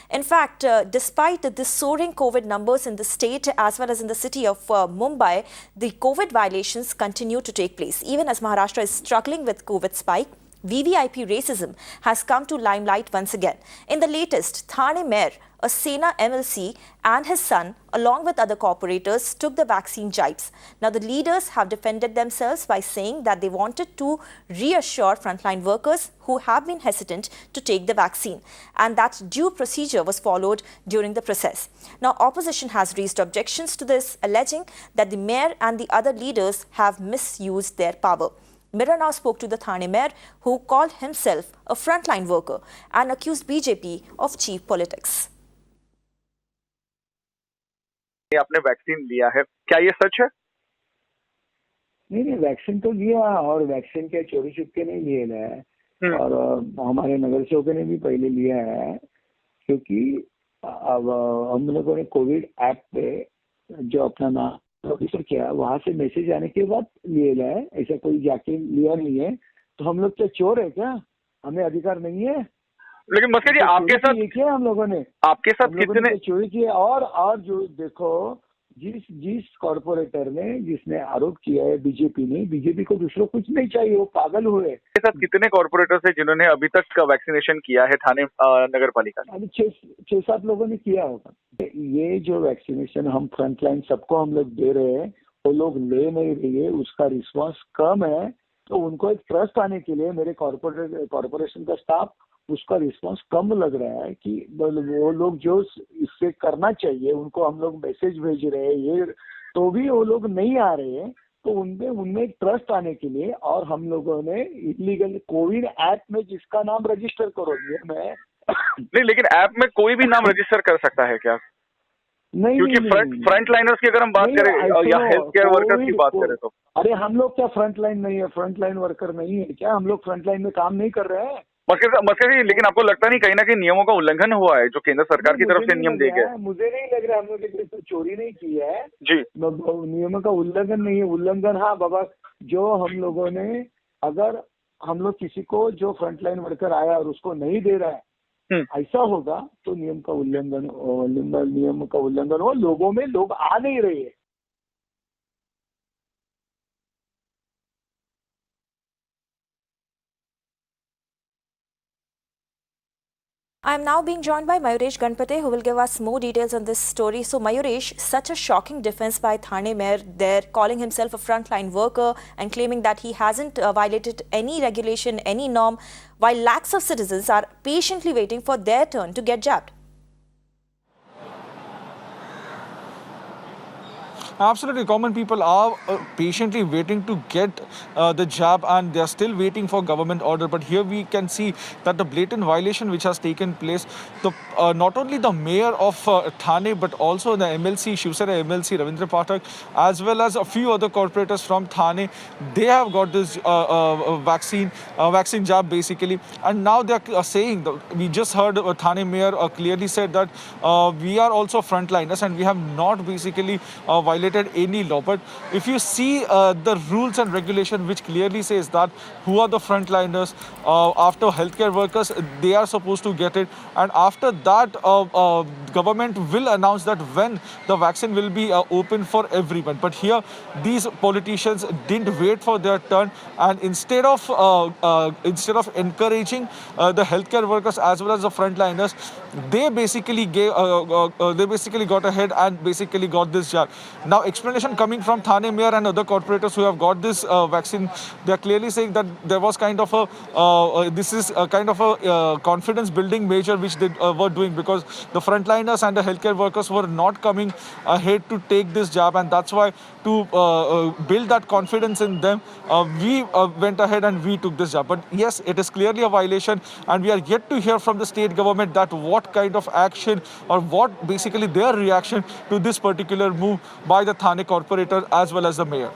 In fact, despite the soaring COVID numbers in the state as well as in the city of Mumbai, the COVID violations continue to take place. Even as Maharashtra is struggling with COVID spike, VVIP racism has come to limelight once again. In the latest, Thane Mayor, a Sena MLC, and his son, along with other corporators, took the vaccine jibes. Now, the leaders have defended themselves by saying that they wanted to reassure frontline workers who have been hesitant to take the vaccine, and that due procedure was followed during the process. Now, opposition has raised objections to this, alleging that the mayor and the other leaders have misused their power. Mirror now spoke to the Thane mayor, who called himself a frontline worker and accused BJP of cheap politics. आपने vaccine लिया है, क्या ये सच है? नहीं, vaccine तो लिया और वैक्सीन के चोरी चुपके नहीं लिए है और हमारे नगर सेवकों ने भी पहले लिया है, क्योंकि अब हम लोगों ने कोविड ऐप पे जो अपना नाम रजिस्टर किया वहां से मैसेज आने के बाद लिए है। ऐसा कोई जाके लिया नहीं है, तो हम लोग क्या चोर है क्या? हमें अधिकार नहीं है? लेकिन मस्के जी, आपके साथ किया हम लोगों ने, कितने चोरी किया? और जो देखो, जिस कॉर्पोरेटर ने जिसने आरोप किया है बीजेपी को दूसरों कुछ नहीं चाहिए, वो पागल हुए। आपके साथ कितने कॉर्पोरेटर्स है जिन्होंने अभी तक का वैक्सीनेशन किया है थाने नगर पालिका? अभी 6-7 लोगों ने किया होगा। ये जो वैक्सीनेशन हम फ्रंटलाइन सबको हम लोग दे रहे हैं, वो लोग ले नहीं रहे, उसका रिस्पॉन्स कम है। तो उनको एक ट्रस्ट आने के लिए मेरे कॉर्पोरेशन का स्टाफ, उसका रिस्पांस कम लग रहा है कि वो लोग जो इससे करना चाहिए उनको हम लोग मैसेज भेज रहे हैं, ये तो भी वो लोग नहीं आ रहे हैं। तो उनमें एक ट्रस्ट आने के लिए और हम लोगों ने इलीगल कोविड ऐप में जिसका नाम रजिस्टर करो दिया मैं नहीं, लेकिन ऐप में कोई भी नाम रजिस्टर कर सकता है क्या? नहीं, क्योंकि फ्रंट लाइनर्स की अगर हम बात करें या हेल्थ केयर वर्कर्स की बात करें तो अरे हम लोग क्या फ्रंट लाइन नहीं है, फ्रंट लाइन वर्कर नहीं है क्या? हम लोग फ्रंट लाइन में काम नहीं कर रहे हैं मस्के जी, लेकिन आपको लगता नहीं कहीं ना कहीं नियमों का उल्लंघन हुआ है जो केंद्र सरकार की तरफ से नियम दिए गए? मुझे नहीं लग रहा, हम लोग तो चोरी नहीं की है जी, नियमों का उल्लंघन नहीं है। उल्लंघन हाँ बाबा, जो हम लोगों ने, अगर हम लोग किसी को जो फ्रंटलाइन वर्कर आया और उसको नहीं दे रहा है, ऐसा होगा तो नियम का उल्लंघन हो। लोगों में लोग आ नहीं रहे हैं। I am now being joined by Mayuresh Ganpate, who will give us more details on this story. So, Mayuresh, such a shocking defense by Thane Mayor there, calling himself a frontline worker and claiming that he hasn't violated any regulation, any norm, while lakhs of citizens are patiently waiting for their turn to get jabbed. Absolutely, common people are patiently waiting to get the jab, and they are still waiting for government order. But here we can see that the blatant violation which has taken place, not only the mayor of Thane, but also the MLC, Shiv Sena MLC, Ravindra Pathak, as well as a few other corporators from Thane, they have got this vaccine jab basically. And now they are saying, we just heard Thane mayor clearly said that we are also frontliners and we have not basically violated any law. But if you see the rules and regulation which clearly says that who are the frontliners, after healthcare workers, they are supposed to get it, and after that government will announce that when the vaccine will be open for everyone. But here these politicians didn't wait for their turn, and instead of encouraging the healthcare workers as well as the frontliners, they basically got ahead and basically got this jab. Now, explanation coming from Thane mayor and other corporators who have got this vaccine, they are clearly saying that there was kind of a confidence building measure which they were doing, because the frontliners and the healthcare workers were not coming ahead to take this jab, and that's why to build that confidence in them, we went ahead and we took this jab. But yes, it is clearly a violation, and we are yet to hear from the state government that what kind of action or what basically their reaction to this particular move by the Thane corporator as well as the mayor.